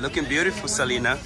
Looking beautiful, Selena.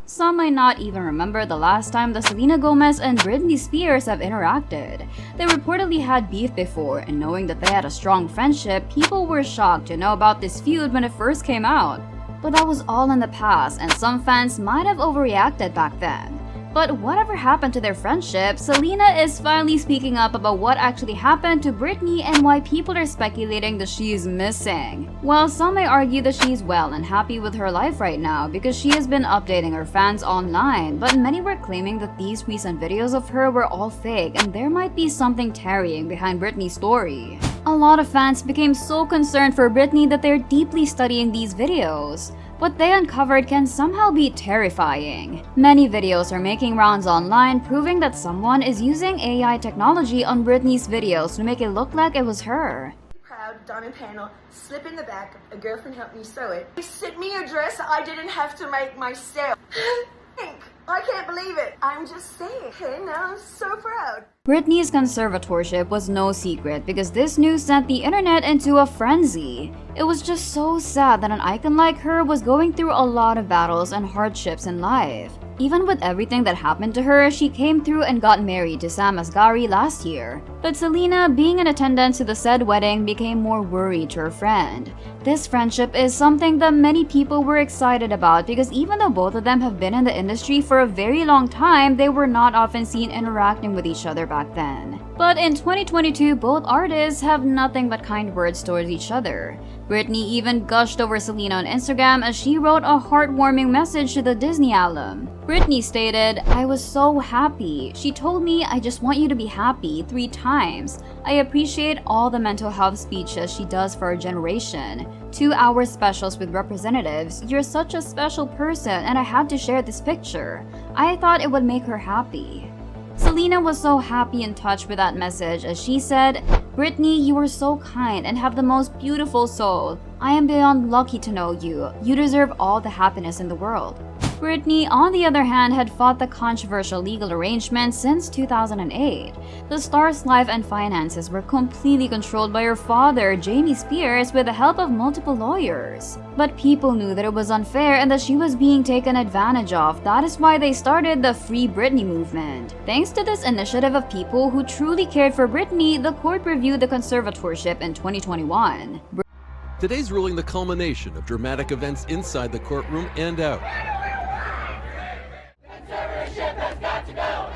Some might not even remember the last time that Selena Gomez and Britney Spears have interacted. They reportedly had beef before, and knowing that they had a strong friendship, people were shocked to know about this feud when it first came out. But that was all in the past, and some fans might have overreacted back then. But whatever happened to their friendship, Selena is finally speaking up about what actually happened to Britney and why people are speculating that she is missing. While some may argue that she's well and happy with her life right now because she has been updating her fans online, but many were claiming that these recent videos of her were all fake and there might be something tarrying behind Britney's story. A lot of fans became so concerned for Britney that they're deeply studying these videos. What they uncovered can somehow be terrifying. Many videos are making rounds online proving that someone is using AI technology on Britney's videos to make it look like it was her. Proud diamond panel, slip in the back, a girlfriend helped me sew it. They sent me a dress I didn't have to make myself. I can't believe it. I'm just saying. And I'm so proud. Britney's conservatorship was no secret because this news sent the internet into a frenzy. It was just so sad that an icon like her was going through a lot of battles and hardships in life. Even with everything that happened to her, she came through and got married to Sam Asghari last year. But Selena, being in attendance to the said wedding, became more worried to her friend. This friendship is something that many people were excited about because even though both of them have been in the industry for a very long time, they were not often seen interacting with each other back then. But in 2022, both artists have nothing but kind words towards each other. Britney even gushed over Selena on Instagram as she wrote a heartwarming message to the Disney alum. Britney stated, "I was so happy. She told me I just want you to be happy 3 times. I appreciate all the mental health speeches she does for our generation. 2-hour specials with representatives. You're such a special person and I had to share this picture. I thought it would make her happy." Selena was so happy and touched with that message as she said, "Britney, you are so kind and have the most beautiful soul. I am beyond lucky to know you. You deserve all the happiness in the world." Britney, on the other hand, had fought the controversial legal arrangement since 2008. The star's life and finances were completely controlled by her father, Jamie Spears, with the help of multiple lawyers. But people knew that it was unfair and that she was being taken advantage of. That is why they started the Free Britney movement. Thanks to this initiative of people who truly cared for Britney, the court reviewed the conservatorship in 2021. Today's ruling the culmination of dramatic events inside the courtroom and out.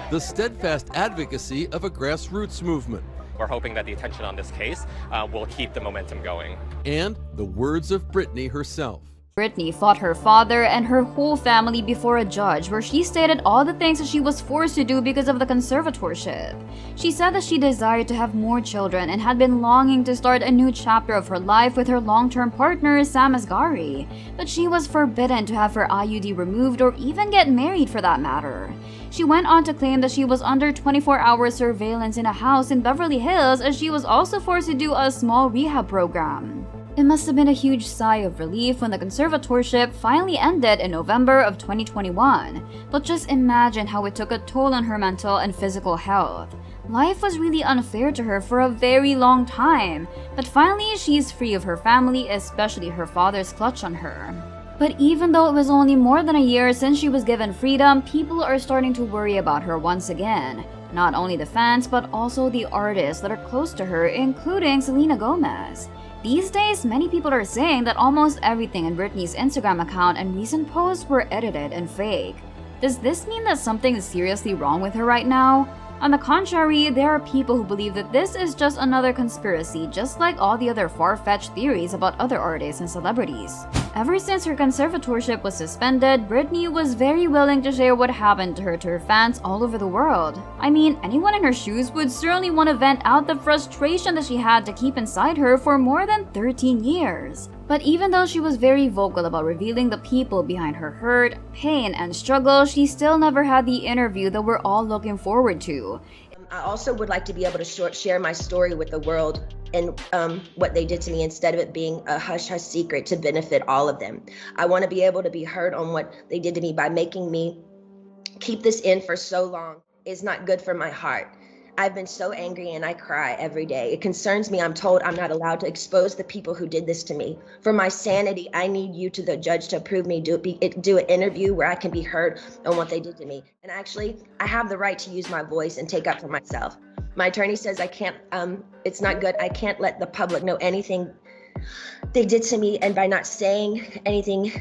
The steadfast advocacy of a grassroots movement. We're hoping that the attention on this case will keep the momentum going. And the words of Britney herself. Britney fought her father and her whole family before a judge where she stated all the things that she was forced to do because of the conservatorship. She said that she desired to have more children and had been longing to start a new chapter of her life with her long-term partner, Sam Asghari, but she was forbidden to have her IUD removed or even get married for that matter. She went on to claim that she was under 24-hour surveillance in a house in Beverly Hills as she was also forced to do a small rehab program. It must have been a huge sigh of relief when the conservatorship finally ended in November of 2021. But just imagine how it took a toll on her mental and physical health. Life was really unfair to her for a very long time, but finally she's free of her family, especially her father's clutch on her. But even though it was only more than a year since she was given freedom, people are starting to worry about her once again. Not only the fans, but also the artists that are close to her, including Selena Gomez. These days, many people are saying that almost everything in Britney's Instagram account and recent posts were edited and fake. Does this mean that something is seriously wrong with her right now? On the contrary, there are people who believe that this is just another conspiracy, just like all the other far-fetched theories about other artists and celebrities. Ever since her conservatorship was suspended, Britney was very willing to share what happened to her fans all over the world. I mean, anyone in her shoes would certainly want to vent out the frustration that she had to keep inside her for more than 13 years. But even though she was very vocal about revealing the people behind her hurt, pain, and struggle, she still never had the interview that we're all looking forward to. I also would like to be able to share my story with the world and what they did to me instead of it being a hush-hush secret to benefit all of them. I want to be able to be heard on what they did to me by making me keep this in for so long is not good for my heart. I've been so angry and I cry every day. It concerns me. I'm told I'm not allowed to expose the people who did this to me. For my sanity, I need you to the judge to approve me, do an interview where I can be heard on what they did to me. And actually, I have the right to use my voice and take up for myself. My attorney says I can't, it's not good. I can't let the public know anything they did to me, and by not saying anything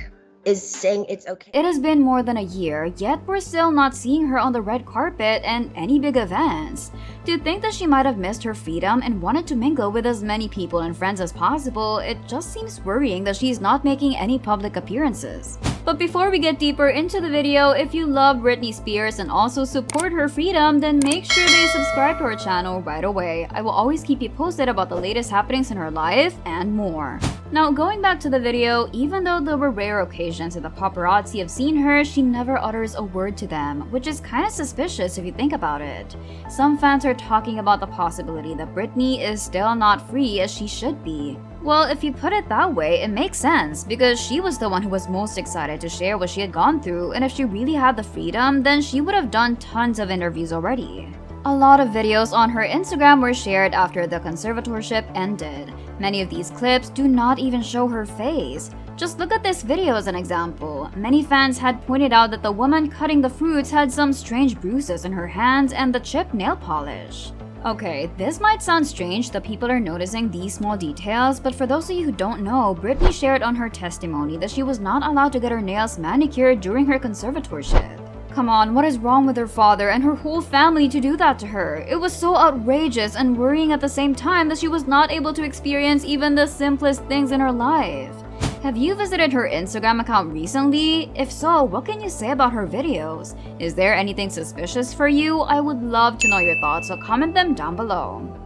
is saying it's okay. It has been more than a year, yet we're still not seeing her on the red carpet and any big events. To think that she might have missed her freedom and wanted to mingle with as many people and friends as possible, it just seems worrying that she's not making any public appearances. But before we get deeper into the video, if you love Britney Spears and also support her freedom, then make sure that you subscribe to our channel right away. I will always keep you posted about the latest happenings in her life and more. Now, going back to the video, even though there were rare occasions that the paparazzi have seen her, she never utters a word to them, which is kinda suspicious if you think about it. Some fans are talking about the possibility that Britney is still not free as she should be. Well, if you put it that way, it makes sense, because she was the one who was most excited to share what she had gone through, and if she really had the freedom, then she would have done tons of interviews already. A lot of videos on her Instagram were shared after the conservatorship ended. Many of these clips do not even show her face. Just look at this video as an example. Many fans had pointed out that the woman cutting the fruits had some strange bruises in her hands and the chipped nail polish. Okay, this might sound strange that people are noticing these small details, but for those of you who don't know, Britney shared on her testimony that she was not allowed to get her nails manicured during her conservatorship. Come on, what is wrong with her father and her whole family to do that to her? It was so outrageous and worrying at the same time that she was not able to experience even the simplest things in her life. Have you visited her Instagram account recently? If so, what can you say about her videos? Is there anything suspicious for you? I would love to know your thoughts, so comment them down below.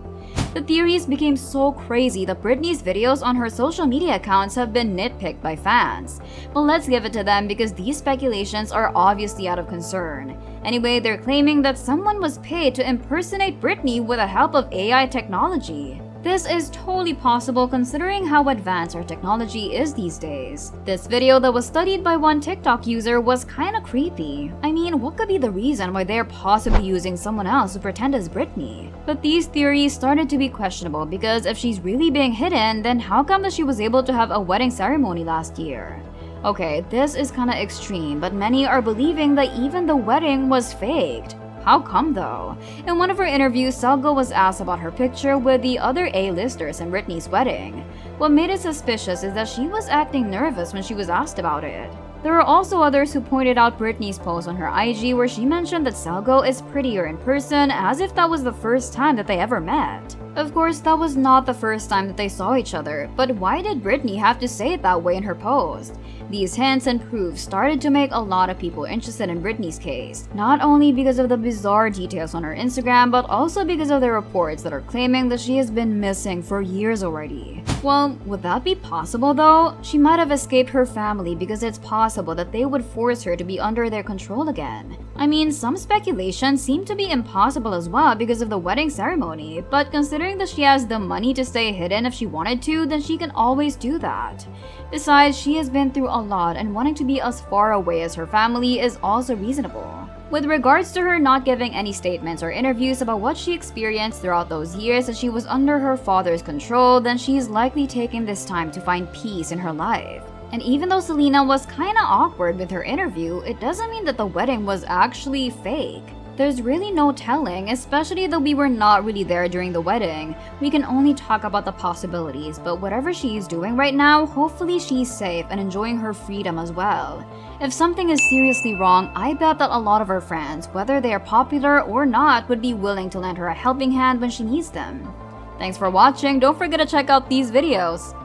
The theories became so crazy that Britney's videos on her social media accounts have been nitpicked by fans. But let's give it to them because these speculations are obviously out of concern. Anyway, they're claiming that someone was paid to impersonate Britney with the help of AI technology. This is totally possible considering how advanced our technology is these days. This video that was studied by one TikTok user was kinda creepy. I mean, what could be the reason why they're possibly using someone else to pretend as Britney? But these theories started to be questionable because if she's really being hidden, then how come that she was able to have a wedding ceremony last year? Okay, this is kinda extreme, but many are believing that even the wedding was faked. How come though? In one of her interviews, Selena was asked about her picture with the other A-listers in Britney's wedding. What made it suspicious is that she was acting nervous when she was asked about it. There are also others who pointed out Britney's post on her IG where she mentioned that Selena is prettier in person as if that was the first time that they ever met. Of course, that was not the first time that they saw each other, but why did Britney have to say it that way in her post? These hints and proofs started to make a lot of people interested in Britney's case, not only because of the bizarre details on her Instagram, but also because of the reports that are claiming that she has been missing for years already. Well, would that be possible though? She might have escaped her family because it's possible that they would force her to be under their control again. I mean, some speculations seem to be impossible as well because of the wedding ceremony, but considering that she has the money to stay hidden if she wanted to, then she can always do that. Besides, she has been through a lot and wanting to be as far away as her family is also reasonable. With regards to her not giving any statements or interviews about what she experienced throughout those years that she was under her father's control, then she is likely taking this time to find peace in her life. And even though Selena was kinda awkward with her interview, it doesn't mean that the wedding was actually fake. There's really no telling, especially though we were not really there during the wedding. We can only talk about the possibilities, but whatever she's doing right now, hopefully she's safe and enjoying her freedom as well. If something is seriously wrong, I bet that a lot of her friends, whether they are popular or not, would be willing to lend her a helping hand when she needs them. Thanks for watching, don't forget to check out these videos.